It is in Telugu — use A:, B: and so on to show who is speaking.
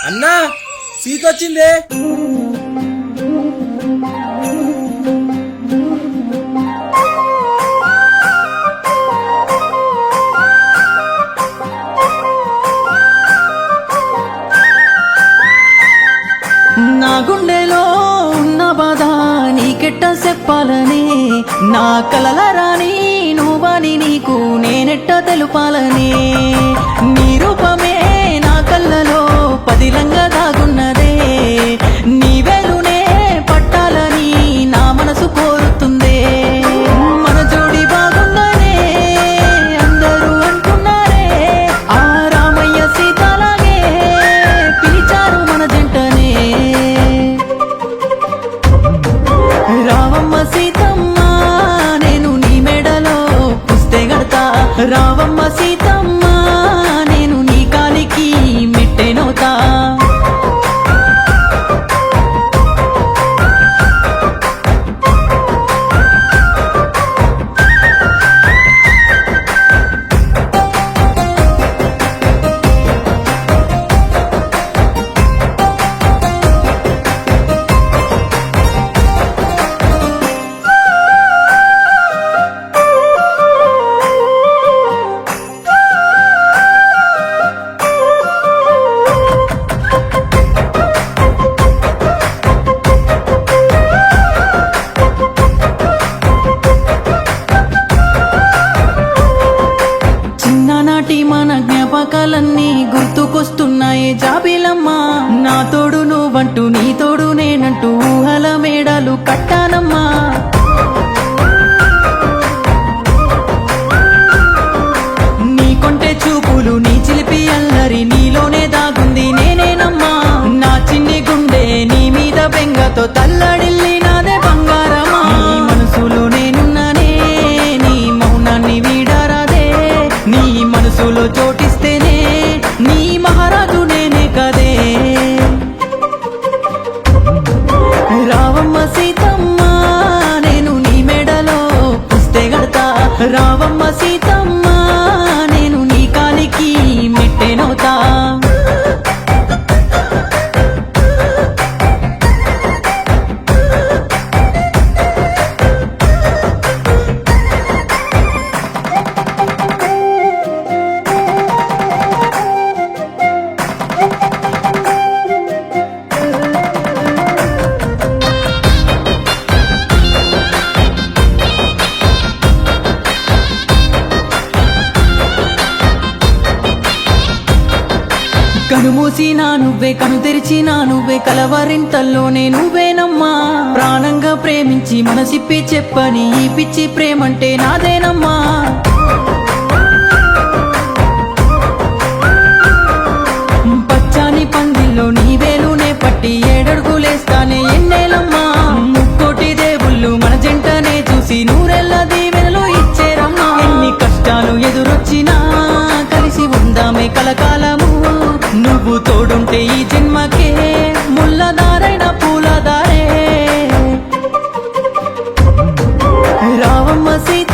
A: అన్నా సీత వచ్చిందే.
B: నా గుండెలో ఉన్న బాధ నీకెట్ట చెప్పాలని, నా కలల రాని నువ్వని నీకు నేనెట్ట తెలుపాలని. నీ రూపమే నా కళ్ళలో పదిలంగా దాగున్నదే, నీ వెలునే పట్టాలని నా మనసు కోరుతుందే. మన జోడి బాగుందనే అందరూ అంటున్నారే, ఆ రామయ్య సీతలాగే పిలిచారు మన జంటనే. రావమ్మ సీతమ్మ నేను నీ మెడలో పుస్తే గడతా, రావమ్మ సీతమ్మ నేను నీ కాలికి మెట్టెనవుతా. చిన్ననాటి మన జ్ఞాపకాలన్నీ గుర్తుకొస్తున్నాయే జాబిలమ్మ. నా తోడు నువ్వంటూ నీ తోడు నేనంటూ ఊహల మేడలు కట్టానమ్మా. నీ కొంటె చూపులు నీ చిలిపి అల్లరి నీలోనే దాగుంది నేనేనమ్మా. నా చిన్ని గుండె నీ మీద బెంగతో తల్లడిల్లి నాదే బంగారమా. నీ మనసులో నేనున్నానే, నీ మౌనాన్ని వీడరాదే, నీ మనసులో చోటిస్తేనే నీ మహారాజు నేనే కదే. రావమ్మ సీతమ్మ నేను నీ మెడలో పుస్తే గడతా, రావమ్మ సీతమ్మ నేను నీ కాలికి మెట్టెనవుతా. కనుమూసినా నువ్వే, కను తెరిచినా నువ్వే, కలవరింతల్లోనే నువ్వేనమ్మా. ప్రాణంగా ప్రేమించి మనసిప్పి చెప్పని ఈ పిచ్చి ప్రేమంటే నాదేనమ్మా. పచ్చాని పందిల్లో నీ వేలునే పట్టి ఏడడుగులేస్తానే ఎన్నేలమ్మా. ముక్కోటి దేవుళ్ళు మన జంటనే చూసి నూరెళ్ళ దీవెనలు ఇచ్చేరమ్మా. ఎన్ని కష్టాలు ఎదురొచ్చినా కలిసి ఉందామే కలకాలము, నువ్వు తోడుంటే ఈ జన్మకే ముల్లదారైన పూలదారే. రావమ్మ సీత